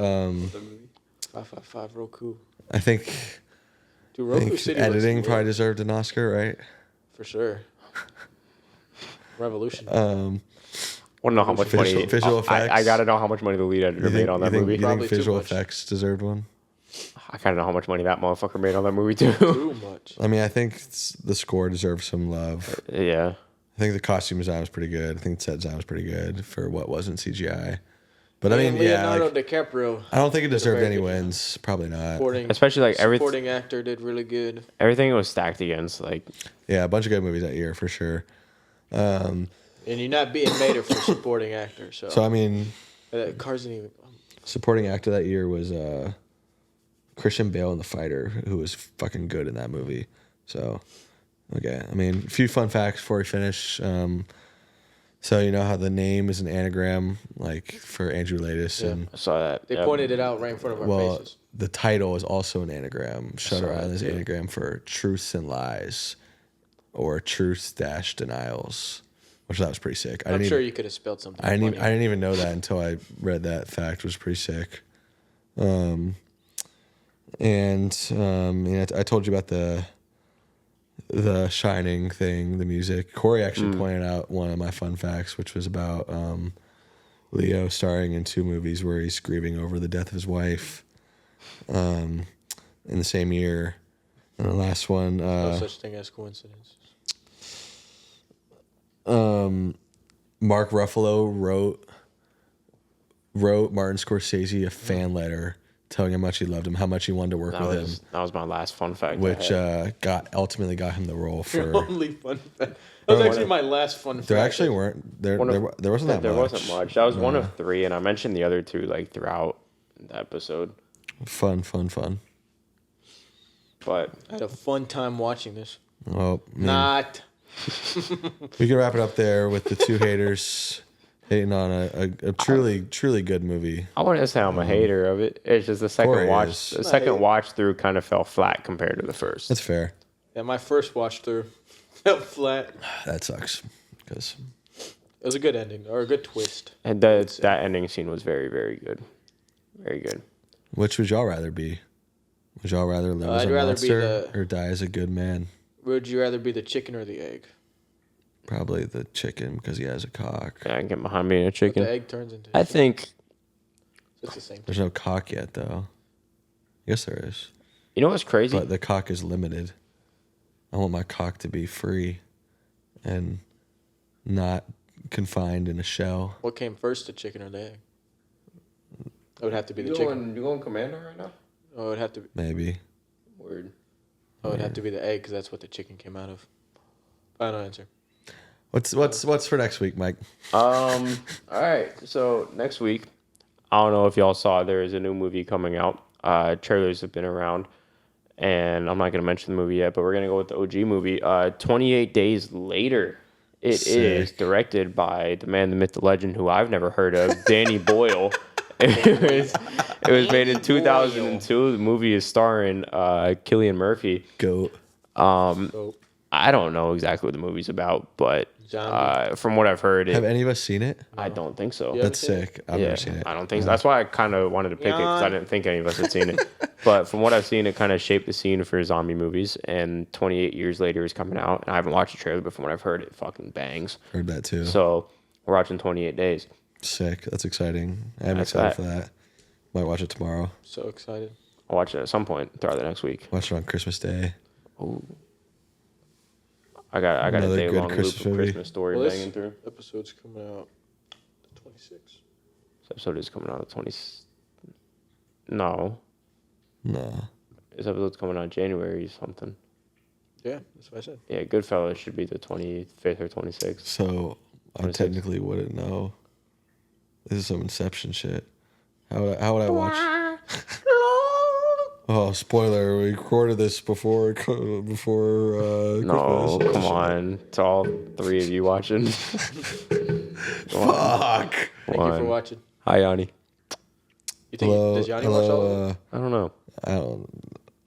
555 Roku. I think Dude, Roku City looks editing lit, probably deserved an Oscar, right? for sure. Revolution. Want to know how much money? Visual effects. I gotta know how much money the lead editor made on that movie. You think Probably too visual much. effects deserved one? I gotta know how much money that motherfucker made on that movie too. Too much. I mean, I think the score deserves some love. Yeah. I think the costume design was pretty good. I think the set design was pretty good for what wasn't CGI. But I mean, yeah, Leonardo like, DiCaprio. I don't think it deserved very any good wins. Probably not. Especially like supporting actor did really good. everything was stacked against. Like, Yeah, a bunch of good movies that year for sure. And you're not being made for supporting actor. So I mean, Cars didn't even. supporting actor that year was Christian Bale in The Fighter, who was fucking good in that movie. So, okay. I mean, a few fun facts before we finish. So you know how the name is an anagram, like for Andrew Laeddis, Yeah. and I saw that. They Yep. pointed it out right in front of our well, faces. the title is also an anagram. Shutter that, Island is too. anagram for truths and lies, or truths dash denials, which that was pretty sick. I'm sure you could have spelled something. I funny. didn't even know that until I read that fact. It was pretty sick. I told you about the Shining thing, the music. Corey actually pointed out one of my fun facts, which was about Leo starring in 2 movies where he's grieving over the death of his wife in the same year. And the last one, No such thing as coincidence. Mark Ruffalo wrote Martin Scorsese a fan letter telling him how much he loved him, how much he wanted to work with him, That was my last fun fact. which ultimately got him the role Your for. only fun fact. That was actually my last fun fact. There actually weren't there. There wasn't that there much. wasn't much. That was one of 3, and I mentioned the other 2 like throughout the episode. Fun. But I had a fun time watching this. Well, I mean, Not. we can wrap it up there with the 2 haters hating on a truly good movie. I wouldn't say I'm a hater of it. It's just the second Corey watch. is. The second watch through kind of fell flat compared to the first. That's fair. Yeah, my first watch through felt flat. That sucks because It was a good ending or a good twist. And that ending scene was very, very good. Very good. which would y'all rather be? Would y'all rather live as I'd a rather be monster or die as a good man? Would you rather be the chicken or the egg? Probably the chicken because he has a cock. Yeah, I can get behind being a What chicken. the egg turns into. I think, It's the same thing. There's no cock yet though. Yes, there is, you know what's crazy? but the cock is limited. I want my cock to be free and not confined in a shell. What came first, the chicken or the egg? It would have to be the chicken. You going commando right now? Oh, it would have to be. Maybe. Word. Oh, it'd have to be the egg because that's what the chicken came out of. Final answer. What's for next week, Mike? All right. So next week, I don't know if y'all saw, there is a new movie coming out. Trailers have been around, and I'm not going to mention the movie yet, but we're going to go with the OG movie. 28 Days Later. It is directed by the man, the myth, the legend, who I've never heard of, Danny Boyle. It was made in 2002. The movie is starring Cillian Murphy. Goat. So, I don't know exactly what the movie's about, but Zombie. from what I've heard, Have any of us seen it? I don't think so. Yeah. That's seen it? sick. I've never seen it. I don't think so. That's why I kind of wanted to pick it because I didn't think any of us had seen it. But from what I've seen, it kind of shaped the scene for zombie movies. And 28 years later is coming out. And I haven't watched the trailer, but from what I've heard, it fucking bangs. Heard that too. So we're watching 28 Days. Sick. That's exciting. I'm That's excited that. for that. Might watch it tomorrow. so excited. I'll watch it at some point throughout the next week. Watch it on Christmas Day. I got a Another day good long loop Christmas of movie. Christmas story Well, banging through. episode's coming out the 26th. This episode is coming out the 20. No, No. this episode's coming out January something. Yeah, that's what I said. Yeah, Goodfellas should be the 25th or 26th. So I 26. technically wouldn't know. This is some Inception shit. How would I watch? Oh, spoiler! We recorded this before. No, Christmas. come on. It's all 3 of you watching. Fuck. Thank you for watching. Hi, Yanni. You think does Yanni watch all of it? I don't know.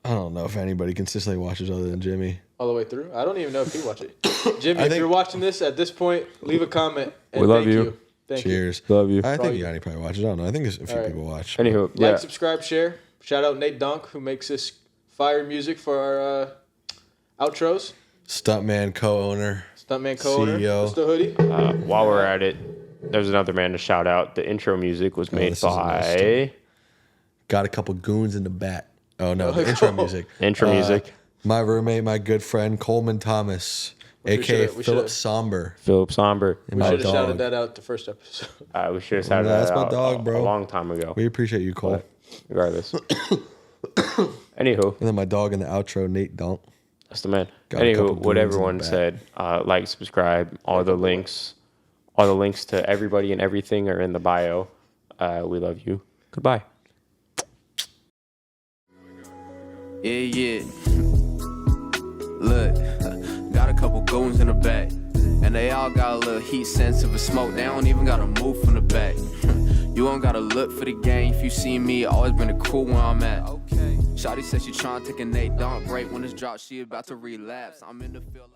I don't know if anybody consistently watches other than Jimmy. All the way through? I don't even know if he watched it. Jimmy, if think- you're watching this at this point, leave a comment. And We love thank you. Thank you. Cheers. Love you. I think Probably- Yanni probably watches. I don't know. I think there's a few All right. people watch. Anywho, Like, yeah. subscribe, share. Shout out Nate Dunk, who makes this fire music for our outros. Stuntman co-owner. Stuntman co-owner. CEO. What's the hoodie? While we're at it, there's another man to shout out. The intro music was made this is a nice by... Got a couple goons in the back. Oh no, the intro music. Intro music. My roommate, my good friend Coleman Thomas, A.K.A. we Philip should've- Somber. Philip Somber. And We my should have shouted dog. that out the first episode. We should have had That's that my out dog, bro. a long time ago. We appreciate you, Cole. But regardless. Anywho, And then my dog in the outro, Nate Donk. that's the man. Got a couple Anywho, what goons in the everyone back. said, like, subscribe. All the links to everybody and everything are in the bio. We love you. Goodbye. Yeah. Look, got a couple goons in the back, and they all got a little heat sensitive of smoke. They don't even gotta move from the back. You don't gotta look for the game. If you see me, always been a cool where I'm at. Okay. Shawty said she tryna take a Nate Donk break. When it's dropped, she about to relapse. I'm in the field.